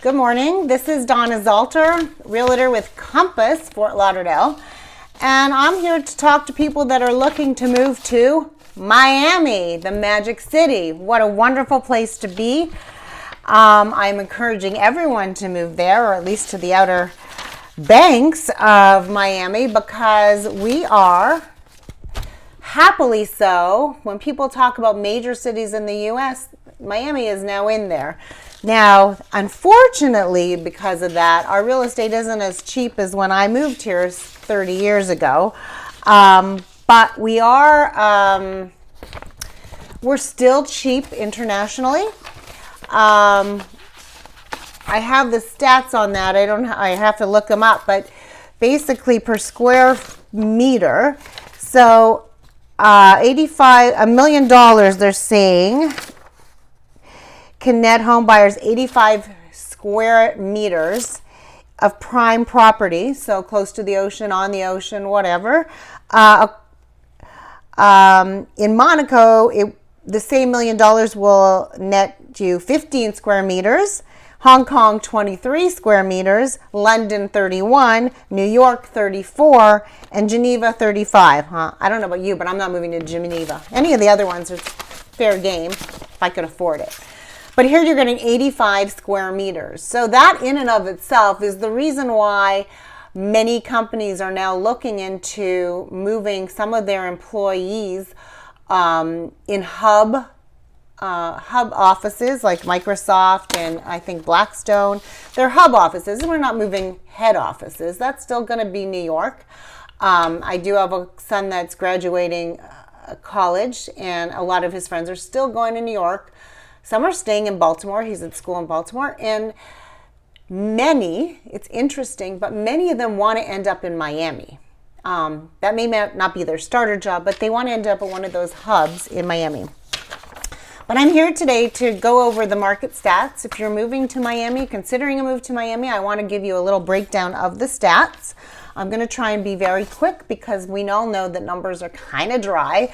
Good morning. This is Donna Zalter, realtor with Compass, Fort Lauderdale. And I'm here to talk to people that are looking to move to Miami, the Magic City. What a wonderful place to be. I'm encouraging everyone to move there, or at least to the outer banks of Miami, because we are, happily so, when people talk about major cities in the U.S., Miami is now in there. Now, unfortunately, because of that, our real estate isn't as cheap as when I moved here 30 years ago. But we are, we're still cheap internationally. I have the stats on that. I have to look them up, but basically per square meter. So, $1 million they're saying can net home buyers 85 square meters of prime property, so close to the ocean, on the ocean, whatever. In Monaco, the same $1 million will net you 15 square meters. Hong Kong, 23 square meters. London, 31. New York, 34. And Geneva, 35. I don't know about you, but I'm not moving to Geneva. Any of the other ones are fair game if I could afford it. But here you're getting 85 square meters. So that in and of itself is the reason why many companies are now looking into moving some of their employees in hub offices like Microsoft and I think Blackstone. They're hub offices, and we're not moving head offices. That's still going to be New York. I do have a son that's graduating college, and a lot of his friends are still going to New York. Some are staying in Baltimore. He's at school in Baltimore. And many, it's interesting, but many of them want to end up in Miami. That may not be their starter job, but they want to end up at one of those hubs in Miami. But I'm here today to go over the market stats. If you're moving to Miami, considering a move to Miami, I want to give you a little breakdown of the stats. I'm going to try and be very quick because we all know that numbers are kind of dry.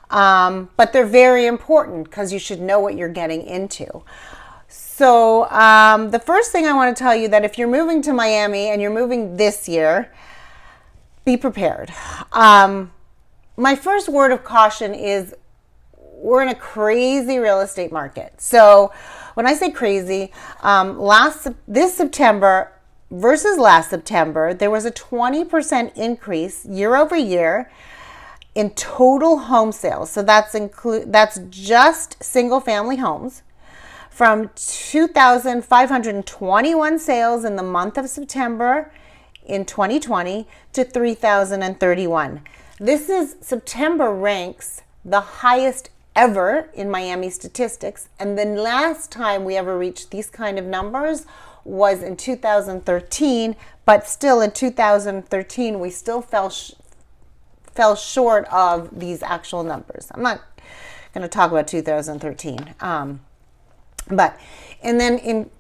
But they're very important because you should know what you're getting into. So the first thing I want to tell you that if you're moving to Miami and you're moving this year, be prepared. My first word of caution is we're in a crazy real estate market. So when I say crazy, this September versus last September, there was a 20% increase year over year in total home sales. So that's just single family homes, from 2,521 sales in the month of September in 2020 to 3,031. September ranks the highest ever in Miami statistics, and the last time we ever reached these kind of numbers was in 2013, but still in 2013 we still fell short of these actual numbers. I'm not going to talk about 2013.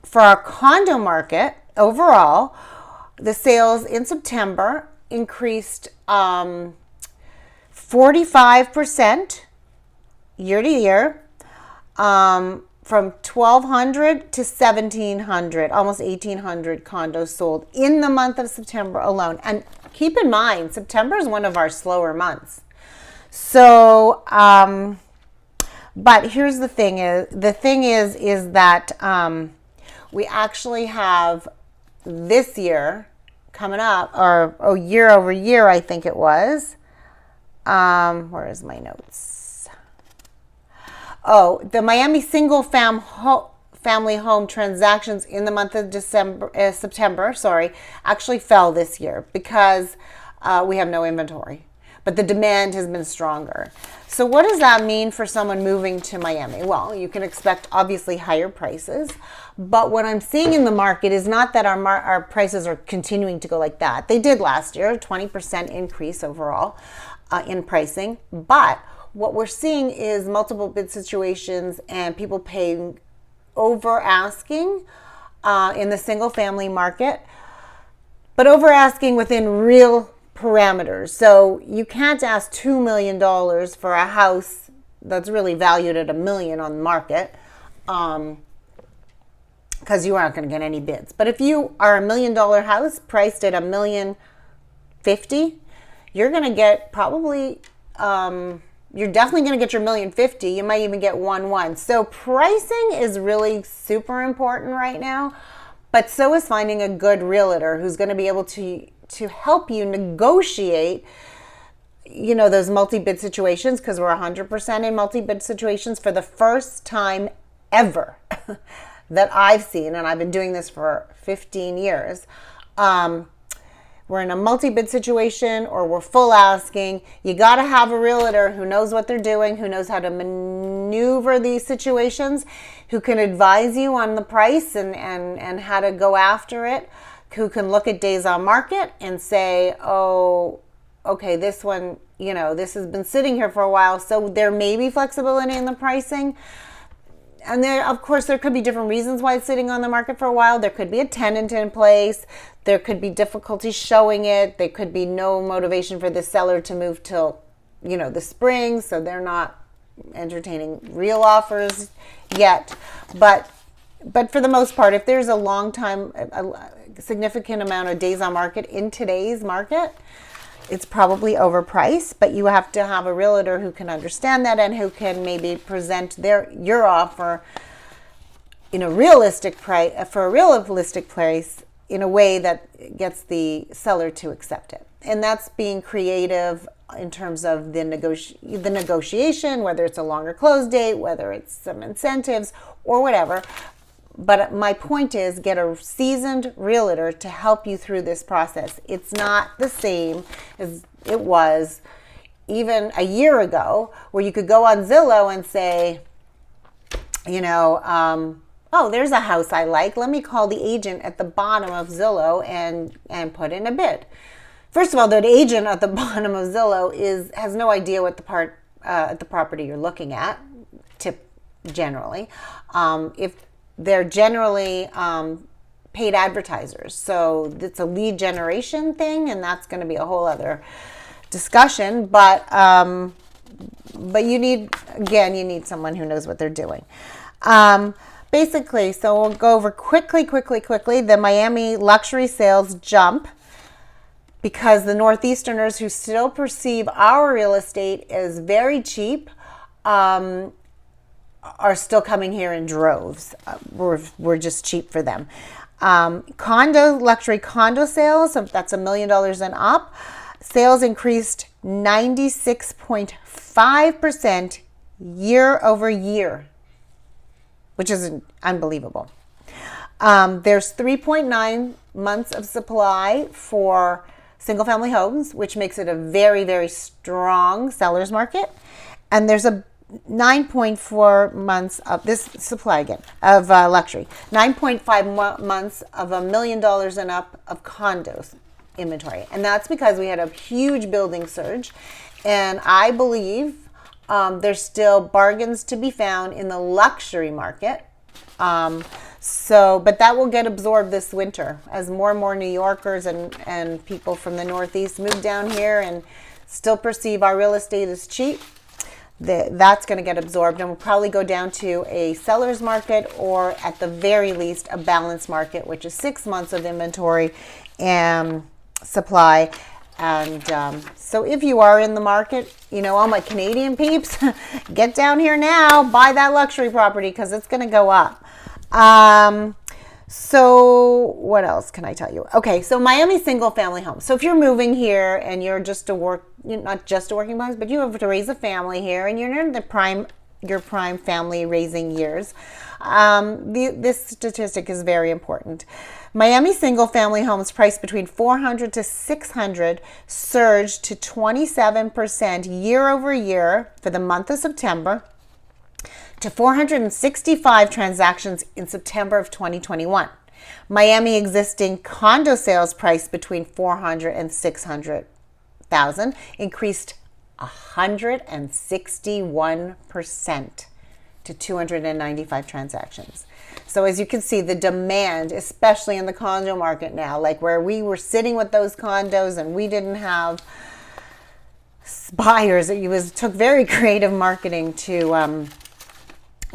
For our condo market overall, the sales in September increased 45% year to year, from 1,200 to 1,700, almost 1,800 condos sold in the month of September alone. And keep in mind, September is one of our slower months. So, but here's the thing is that we actually have this year coming up, or year over year, I think it was. Where is my notes? Oh, the Miami single family home transactions in the month of September, actually fell this year because we have no inventory. But the demand has been stronger. So what does that mean for someone moving to Miami? Well, you can expect obviously higher prices. But what I'm seeing in the market is not that our prices are continuing to go like that. They did last year, a 20% increase overall in pricing. But what we're seeing is multiple bid situations and people paying over asking in the single family market, but over asking within real parameters. So you can't ask $2 million for a house that's really valued at $1 million on the market, because because you aren't going to get any bids. But if you are $1 million house priced at $1,050,000, you're going to get probably, you're definitely going to get your $1,050,000. You might even get 1.1. So pricing is really super important right now, but so is finding a good realtor who's going to be able to help you negotiate, you know, those multi-bid situations, because we're 100% in multi-bid situations for the first time ever that I've seen, and I've been doing this for 15 years. We're in a multi-bid situation or we're full asking. You got to have a realtor who knows what they're doing, who knows how to maneuver these situations, who can advise you on the price and how to go after it, who can look at days on market and say, oh, okay, this one, you know, this has been sitting here for a while, so there may be flexibility in the pricing. And there, of course, there could be different reasons why it's sitting on the market for a while. There could be a tenant in place. There could be difficulty showing it. There could be no motivation for the seller to move till, you know, the spring, so they're not entertaining real offers yet. But for the most part, if there's a long time, a significant amount of days on market in today's market, it's probably overpriced, but you have to have a realtor who can understand that and who can maybe present your offer in a realistic price, for a realistic price, in a way that gets the seller to accept it. And that's being creative in terms of the negotiation, whether it's a longer close date, whether it's some incentives or whatever. But my point is, get a seasoned realtor to help you through this process. It's not the same as it was even a year ago, where you could go on Zillow and say, you know, oh, there's a house I like. Let me call the agent at the bottom of Zillow and put in a bid. First of all, the agent at the bottom of Zillow has no idea what the property you're looking at, generally. If they're generally paid advertisers. So it's a lead generation thing, and that's going to be a whole other discussion. But you need someone who knows what they're doing. Basically, so we'll go over quickly. The Miami luxury sales jump because the Northeasterners who still perceive our real estate as very cheap, are still coming here in droves. We're just cheap for them. Luxury condo sales, that's $1 million and up. Sales increased 96.5% year over year, which is unbelievable. There's 3.9 months of supply for single family homes, which makes it a very, very strong seller's market. And there's a 9.4 months of this supply again of luxury, 9.5 months of $1 million and up of condos inventory. And that's because we had a huge building surge. And I believe there's still bargains to be found in the luxury market. But that will get absorbed this winter as more and more New Yorkers and people from the Northeast move down here and still perceive our real estate as cheap. That's going to get absorbed, and we'll probably go down to a seller's market, or at the very least a balanced market, which is 6 months of inventory and supply. And so if you are in the market, you know, all my Canadian peeps, get down here now, buy that luxury property, because it's going to go up. So what else can I tell you? Okay, so Miami single family home. So if you're moving here and you're not just a working mom, but you have to raise a family here and you're in your prime family raising years, this statistic is very important. Miami single family homes priced between $400 to $600 surged to 27% year over year for the month of September, to 465 transactions in September of 2021. Miami existing condo sales priced between $400,000 and $600,000 increased 161% to 295 transactions. So as you can see, the demand, especially in the condo market now, like where we were sitting with those condos and we didn't have buyers, it took very creative marketing to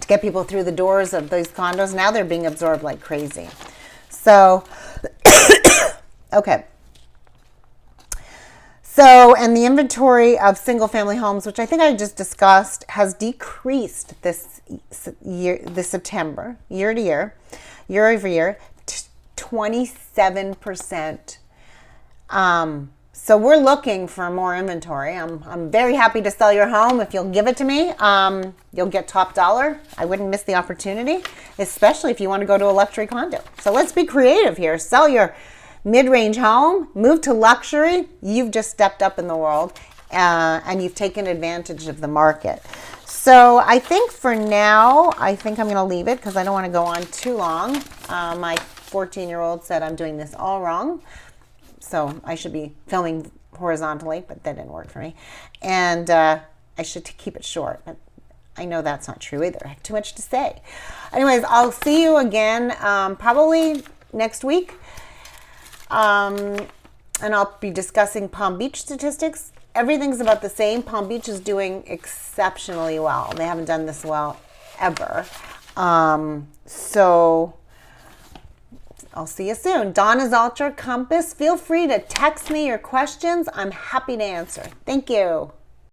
to get people through the doors of these condos. Now they're being absorbed like crazy. So, okay. So, and the inventory of single-family homes, which I think I just discussed, has decreased this year, this September, year over year, 27%. So we're looking for more inventory. I'm very happy to sell your home if you'll give it to me. You'll get top dollar. I wouldn't miss the opportunity, especially if you want to go to a luxury condo. So let's be creative here. Sell your mid-range home, move to luxury. You've just stepped up in the world, and you've taken advantage of the market. So I think for now, I think I'm going to leave it because I don't want to go on too long. My 14-year-old said I'm doing this all wrong. So I should be filming horizontally, but that didn't work for me. And I should keep it short, but I know that's not true either. I have too much to say. Anyways, I'll see you again probably next week. And I'll be discussing Palm Beach statistics. Everything's about the same. Palm Beach is doing exceptionally well. They haven't done this well ever. So I'll see you soon. Donna's Ultra Compass. Feel free to text me your questions. I'm happy to answer. Thank you.